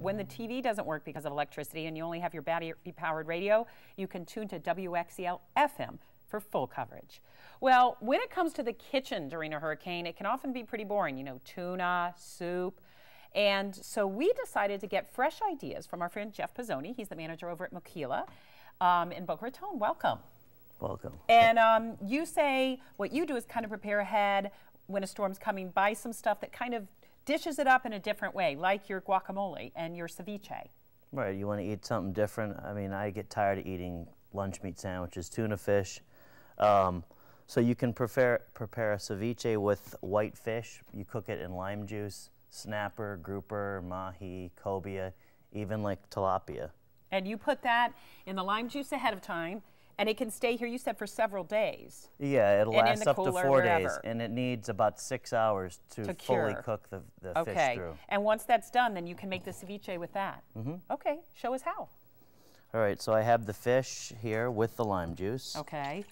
when the TV doesn't work because of electricity and you only have your battery-powered radio, you can tune to WXEL FM for full coverage. Well, when it comes to the kitchen during a hurricane, it can often be pretty boring, you know, tuna, soup. And so we decided to get fresh ideas from our friend Jeff Pizzoni. He's the manager over at Moquila in Boca Raton. Welcome. Welcome. And you say what you do is kind of prepare ahead when a storm's coming, buy some stuff that kind of dishes it up in a different way, like your guacamole and your ceviche. Right, you want to eat something different. I mean, I get tired of eating lunch meat sandwiches, tuna fish. So you can prepare a ceviche with white fish. You cook it in lime juice, snapper, grouper, mahi, cobia, even like tilapia. And you put that in the lime juice ahead of time, and it can stay here, you said, for several days. Yeah, it'll last up to 4 days, and it needs about 6 hours to fully cook the fish through. And once that's done, then you can make the ceviche with that. Okay, show us how. All right, so I have the fish here with the lime juice. Okay.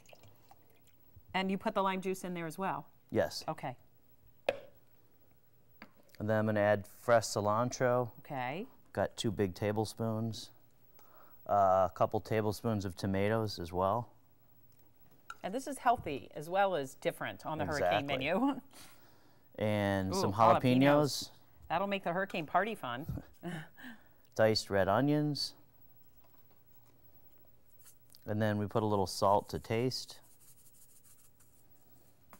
And you put the lime juice in there as well? Yes. Okay. And then I'm going to add fresh cilantro. Okay. Got 2 big tablespoons. A couple tablespoons of tomatoes as well. And this is healthy as well as different on the hurricane menu. And some jalapenos. That'll make the hurricane party fun. Diced red onions. And then we put a little salt to taste.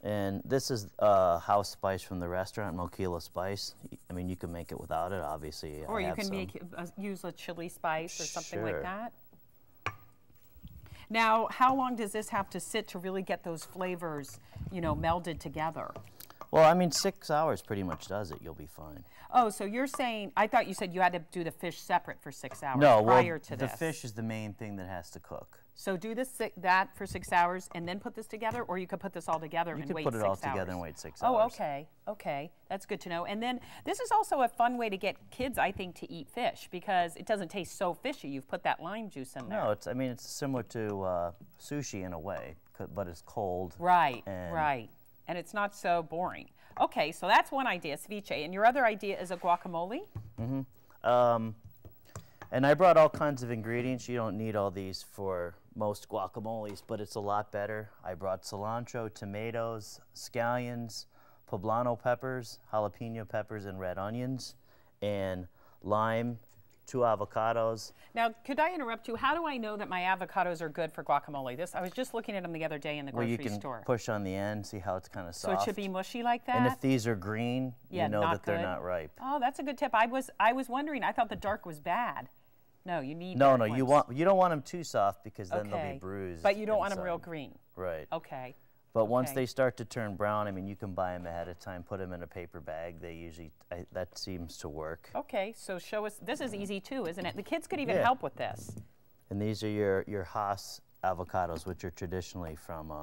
And this is house spice from the restaurant, Moquila Spice. I mean, you can make it without it, obviously. Or you can use a chili spice or something like that. Now, how long does this have to sit to really get those flavors, you know, melded together? Well, I mean, 6 hours pretty much does it. You'll be fine. Oh, so you're saying, I thought you said you had to do the fish separate for 6 hours prior to this. The fish is the main thing that has to cook. So do that for 6 hours and then put this together, or you could put this all together and wait 6 hours? You could put it all together and wait 6 hours. Oh, okay, okay. That's good to know. And then this is also a fun way to get kids, I think, to eat fish because it doesn't taste so fishy. You've put that lime juice in there. No, I mean, it's similar to sushi in a way, but it's cold. Right, right. And it's not so boring. Okay, so that's one idea, ceviche. And your other idea is a guacamole? And I brought all kinds of ingredients. You don't need all these for most guacamoles, but it's a lot better. I brought cilantro, tomatoes, scallions, poblano peppers, jalapeno peppers, and red onions, and lime, 2 avocados. Now, could I interrupt you? How do I know that my avocados are good for guacamole? I was just looking at them the other day in the grocery store. Well, you can push on the end, see how it's kind of soft. So it should be mushy like that? And if these are green, you know that they're not ripe. Oh, that's a good tip. I was wondering. I thought the dark was bad. No, you need No, you don't want them too soft because then they'll be bruised. But you don't want them real green. Right. Okay. But once they start to turn brown, I mean, you can buy them ahead of time, put them in a paper bag. They usually, that seems to work. Okay, so show us, this is easy too, isn't it? The kids could even help with this. And these are your Hass avocados, which are traditionally from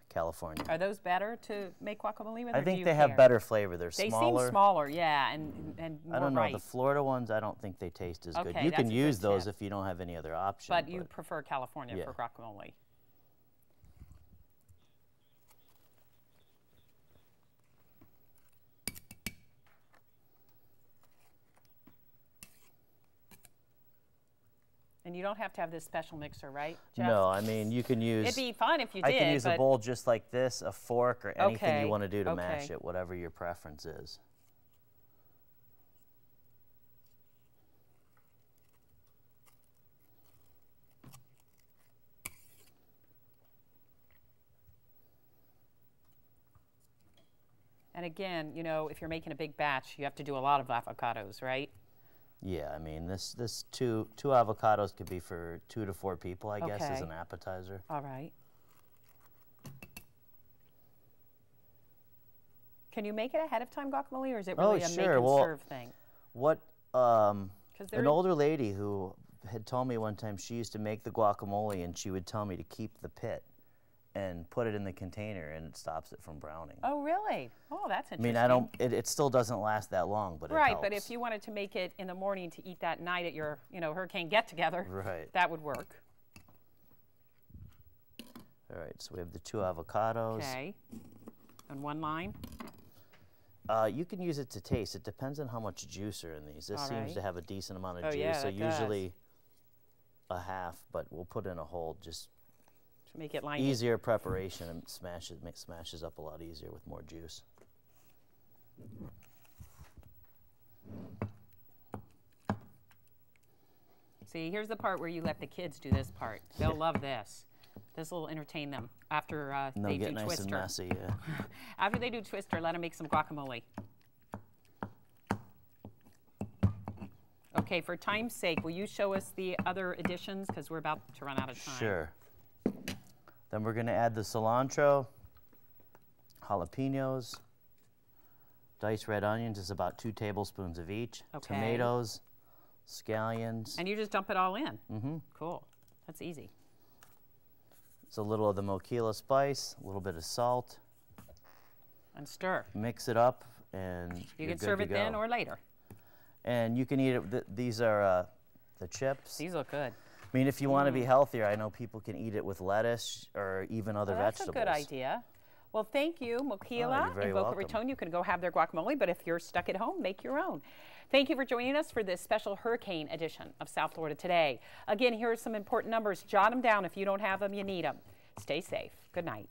California. Are those better to make guacamole with? I think they have better flavor. They're smaller. They seem smaller, yeah, and more I don't know. ripe. The Florida ones, I don't think they taste as good. Okay, you can use those if you don't have any other option. But you prefer California for guacamole. And you don't have to have this special mixer, right, Jeff? No, I mean, you can use... It'd be fun if you did, I can use a bowl just like this, a fork, or anything you want to do to mash Okay. it, whatever your preference is. And again, you know, if you're making a big batch, you have to do a lot of avocados, right? Yeah, I mean, this two avocados could be for 2 to 4 people, I guess, as an appetizer. All right. Can you make it ahead of time guacamole, or is it really a make and serve thing? What an older lady who had told me one time she used to make the guacamole, and she would tell me to keep the pit and put it in the container, and it stops it from browning. Oh, really? Oh, that's interesting. I mean, it still doesn't last that long, but it helps. Right, but if you wanted to make it in the morning to eat that night at your, hurricane get-together, that would work. All right, so we have the 2 avocados. Okay, and 1 lime. You can use it to taste. It depends on how much juice are in these. This All seems right. to have a decent amount of Oh, juice, yeah, so it does. usually a half, but we'll put in a whole, just To make it liney. easier preparation and smashes up a lot easier with more juice. See, here's the part where you let the kids do this part. They'll love this. This will entertain them after And they they'll do get nice Twister. and messy, yeah. After they do Twister, let them make some guacamole. Okay, for time's sake, will you show us the other additions? Because we're about to run out of time. Sure. Then we're going to add the cilantro, jalapenos, diced red onions is about 2 tablespoons of each, Okay. tomatoes, scallions. And you just dump it all in? Mm-hmm. Cool. That's easy. It's a little of the moquila spice, a little bit of salt. And stir. Mix it up, and You you're can good serve to it then go. or later. And you can eat it. These are the chips. These look good. I mean, if you want to be healthier, I know people can eat it with lettuce or even other Well, that's vegetables. a good idea. Well, thank you, Moquila you're very in Boca welcome. Raton. You can go have their guacamole, but if you're stuck at home, make your own. Thank you for joining us for this special hurricane edition of South Florida Today. Again, here are some important numbers. Jot them down. If you don't have them, you need them. Stay safe. Good night.